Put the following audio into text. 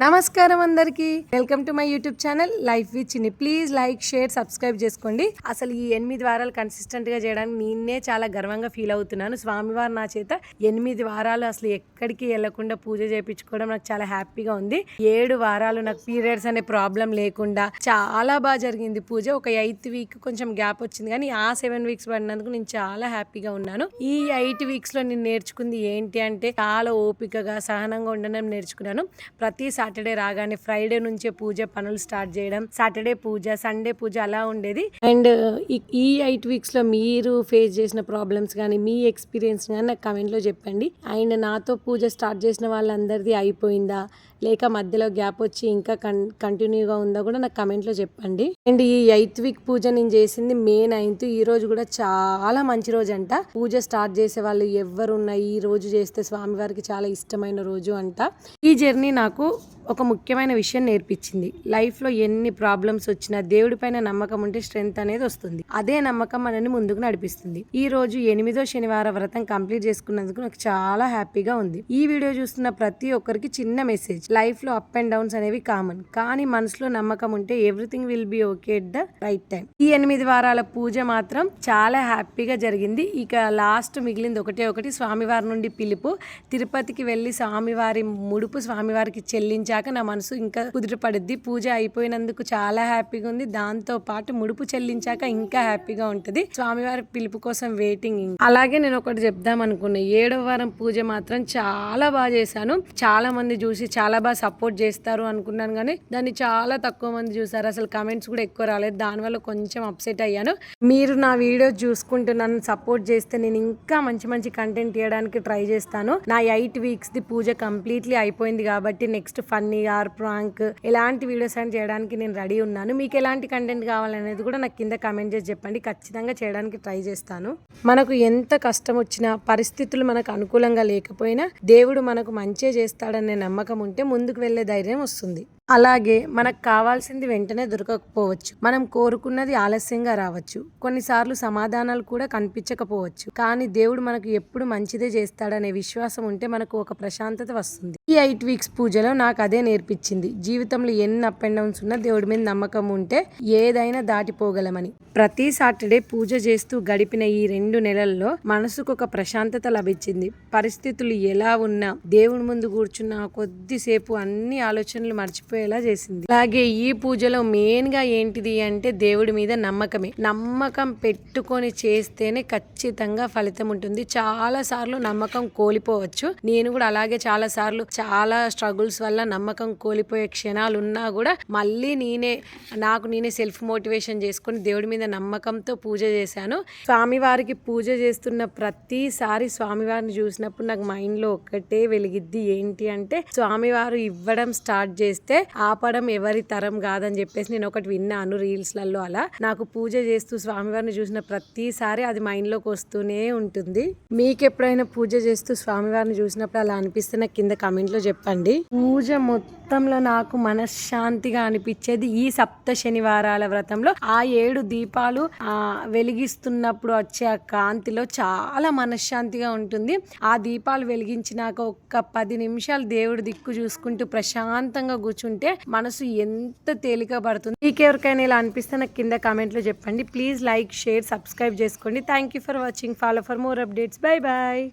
నమస్కారం అందరికి welcome to my YouTube channel life with చిన్ని. ప్లీజ్ లైక్ షేర్ సబ్స్క్రైబ్ చేసుకోండి. అసలు ఈ 8 వారాలు కన్సిస్టెంట్ గా చేయడానికి నేనే చాలా గర్వంగా ఫీల్ అవుతున్నాను. స్వామివారు నా చేత 8 వారాలు అసలు ఎక్కడికి వెళ్లకుండా పూజ చేయించుకోవడం నాకు చాలా హ్యాపీగా ఉంది. 7 వారాలు నాకు పీరియడ్స్ అనే ప్రాబ్లం లేకుండా చాలా బాగా జరిగింది పూజ. ఒక 8th వీక్ కొంచెం గ్యాప్ వచ్చింది, కానీ ఆ 7 వీక్స్ పడినందుకు నేను చాలా హ్యాపీగా ఉన్నాను. ఈ 8 వీక్స్ లో నేను నేర్చుకుంది ఏంటి అంటే చాలా ఓపికగా సహనంగా ఉండడం నేర్చుకున్నాను. ప్రతి సాటర్డే రాగానే ఫ్రైడే నుంచే పూజ పనులు స్టార్ట్ చేయడం, సాటర్డే పూజ, సండే పూజ అలా ఉండేది. అండ్ ఈ 8 వీక్స్ లో మీరు ఫేస్ చేసిన ప్రాబ్లమ్స్ కానీ మీ ఎక్స్పీరియన్స్ కానీ నాకు కమెంట్ లో చెప్పండి. అండ్ నాతో పూజ స్టార్ట్ చేసిన వాళ్ళందరిది అయిపోయిందా లేక మధ్యలో గ్యాప్ వచ్చి ఇంకా కంటిన్యూగా ఉందా కూడా నాకు కమెంట్ లో చెప్పండి. అండ్ ఈ 8th వీక్ పూజ నేను చేసింది మే 9th. ఈ రోజు కూడా చాలా మంచి రోజు అంట. పూజ స్టార్ట్ చేసే వాళ్ళు ఎవరున్నా ఈ రోజు చేస్తే స్వామివారికి చాలా ఇష్టమైన రోజు అంట. ఈ జర్నీ నాకు ఒక ముఖ్యమైన విషయం నేర్పించింది. లైఫ్ లో ఎన్ని ప్రాబ్లమ్స్ వచ్చినా దేవుడి పైన నమ్మకం ఉంటే స్ట్రెంగ్త్ అనేది వస్తుంది. అదే నమ్మకం మనల్ని ముందుకు నడిపిస్తుంది. ఈ రోజు 8వ శనివార వ్రతం కంప్లీట్ చేసుకున్నందుకు నాకు చాలా హ్యాపీగా ఉంది. ఈ వీడియో చూస్తున్న ప్రతి ఒక్కరికి చిన్న మెసేజ్. లైఫ్ లో అప్ అండ్ డౌన్స్ అనేవి కామన్, కానీ మనసులో నమ్మకం ఉంటే everything will be okay at the right time. ఈ 8 వారాల పూజ మాత్రం చాలా హ్యాపీగా జరిగింది. ఇక లాస్ట్ మిగిలింది ఒకటి స్వామివారి నుండి పిలుపు. తిరుపతికి వెళ్లి స్వామివారి ముడుపు స్వామివారికి చెల్లించాక నా మనసు ఇంకా కుదుటపడుద్ది. పూజ అయిపోయినందుకు చాలా హ్యాపీగా ఉంది. దాంతో పాటు ముడుపు చెల్లించాక ఇంకా హ్యాపీగా ఉంటది. స్వామివారి పిలుపు కోసం వెయిటింగ్. అలాగే నేను ఒకటి చెప్దాం అనుకున్నా, 7వ వారం పూజ మాత్రం చాలా బాగా చేశాను. చాలా మంది చూసి చాలా బాగా సపోర్ట్ చేస్తారు అనుకున్నాను, కానీ దాన్ని చాలా తక్కువ మంది చూసారు. అసలు కమెంట్స్ కూడా ఎక్కువ రాలేదు. దానివల్ల కొంచెం అప్సెట్ అయ్యాను. మీరు నా వీడియో చూసుకుంటూ నన్ను సపోర్ట్ చేస్తే నేను ఇంకా మంచి మంచి కంటెంట్ తీయడానికి ట్రై చేస్తాను. నా 8 వీక్స్ ది పూజ కంప్లీట్లీ అయిపోయింది కాబట్టి నెక్స్ట్ ఫన్నీ ఆర్ ప్రాంక్ ఎలాంటి వీడియోస్ అని చేయడానికి నేను రెడీ ఉన్నాను. మీకు ఎలాంటి కంటెంట్ కావాలనేది కూడా నాకు కింద కామెంట్ చేసి చెప్పండి. ఖచ్చితంగా చేయడానికి ట్రై చేస్తాను. మనకు ఎంత కష్టం వచ్చినా, పరిస్థితులు మనకు అనుకూలంగా లేకపోయినా దేవుడు మనకు మంచి చేస్తాడనే నమ్మకం ఉంటే ముందుకు వెళ్లే ధైర్యం వస్తుంది. అలాగే మనకు కావాల్సింది వెంటనే దొరకకపోవచ్చు, మనం కోరుకున్నది ఆలస్యంగా రావచ్చు, కొన్నిసార్లు సమాధానాలు కూడా కనిపించకపోవచ్చు, కానీ దేవుడు మనకు ఎప్పుడు మంచిదే చేస్తాడనే విశ్వాసం ఉంటే మనకు ఒక ప్రశాంతత వస్తుంది. ఈ 8 వీక్స్ పూజలో నాకు అదే నేర్పించింది. జీవితంలో ఎన్ని అప్ అండ్ డౌన్స్ ఉన్నా దేవుడి మీద నమ్మకం ఉంటే ఏదైనా దాటిపోగలమని. ప్రతి సాటర్డే పూజ చేస్తూ గడిపిన ఈ 2 నెలల్లో మనసుకు ఒక ప్రశాంతత లభించింది. పరిస్థితులు ఎలా ఉన్నా దేవుడి ముందు కూర్చున్న కొద్దిసేపు అన్ని ఆలోచనలు మర్చిపోయేలా చేసింది. అలాగే ఈ పూజలో మెయిన్ గా ఏంటిది అంటే దేవుడి మీద నమ్మకమే. నమ్మకం పెట్టుకొని చేస్తేనే ఖచ్చితంగా ఫలితం ఉంటుంది. చాలా సార్లు నమ్మకం కోల్పోవచ్చు. నేను కూడా అలాగే చాలా సార్లు చాలా స్ట్రగుల్స్ వల్ల నమ్మకం కోల్పోయే క్షణాలు ఉన్నా కూడా మళ్ళీ నాకు నేనే సెల్ఫ్ మోటివేషన్ చేసుకొని దేవుడి మీద నమ్మకంతో పూజ చేశాను. స్వామివారికి పూజ చేస్తున్న ప్రతిసారి స్వామివారిని చూసినప్పుడు నాకు మైండ్ లో ఒక్కటే వెలిగిద్ది. ఏంటి అంటే స్వామివారు ఇవ్వడం స్టార్ట్ చేస్తే ఆపడం ఎవరి తరం కాదని చెప్పేసి నేను ఒకటి విన్నాను రీల్స్ లలో. అలా నాకు పూజ చేస్తూ స్వామివారిని చూసిన ప్రతిసారి అది మైండ్ లోకి వస్తూనే ఉంటుంది. మీకు ఎప్పుడైనా పూజ చేస్తూ స్వామివారిని చూసినప్పుడు అలా అనిపిస్తే నాకు కింద కమెంట్ లో చెప్పండి. పూజ మొత్తంలో నాకు మనశ్శాంతిగా అనిపించేది ఈ 7 శనివారాల వ్రతంలో ఆ 7 దీపాలు వెలిగిస్తున్నప్పుడు వచ్చే ఆ కాంతిలో చాలా మనశ్శాంతిగా ఉంటుంది. ఆ దీపాలు వెలిగించినాక ఒక్క 10 నిమిషాలు దేవుడి దిక్కు చూసుకుంటూ ప్రశాంతంగా కూర్చుంటే మనసు ఎంత తేలిక పడుతుంది. మీకెవరికైనా ఇలా అనిపిస్తే నాకు కింద కామెంట్ లో చెప్పండి. ప్లీజ్ లైక్ షేర్ సబ్స్క్రైబ్ చేసుకోండి. Thank you for watching. Follow for more updates. Bye bye.